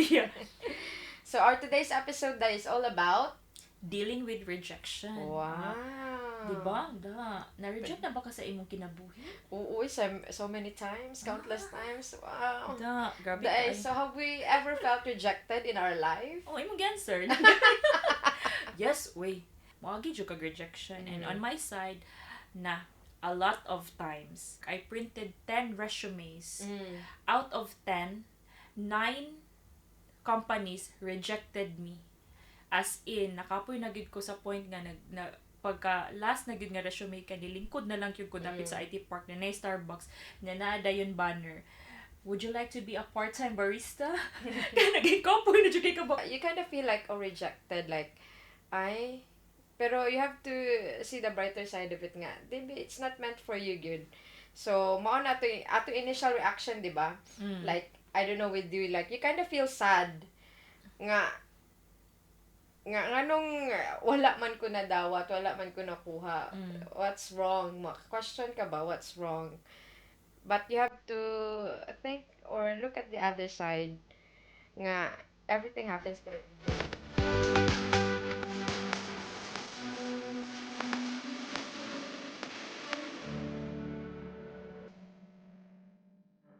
Yeah. So our today's episode that is all about Dealing with rejection. wow. Diba? Na-reject na ba ka sa imong kinabuhi? Oo, so many times, countless times. Wow. Grabe Dahil, ka. so have we ever felt rejected in our life? Oh, imong answer. Yes, way. Mawagi jud kag rejection. And on my side, na a lot of times, I printed 10 resumes. Out of 10, 9 companies rejected me. As in, nakapoy na gid ko sa point nga pagka last na gid nga resume ka nilingkod na lang yung ko dapit sa IT Park na Starbucks na naada yung banner. Would you like to be a part-time barista? Kaya naging-kapoy na jud kay ka ba? You kind of feel like rejected, like, pero you have to see the brighter side of it nga. Maybe it's not meant for you, good. So, mao na ato initial reaction, di ba? Like, I don't know with you, like, you kind of feel sad nga nganong wala man ko nadawat, wala man ko nakuha. What's wrong? Question ka ba, what's wrong? But you have to think or look at the other side nga everything happens for a reason.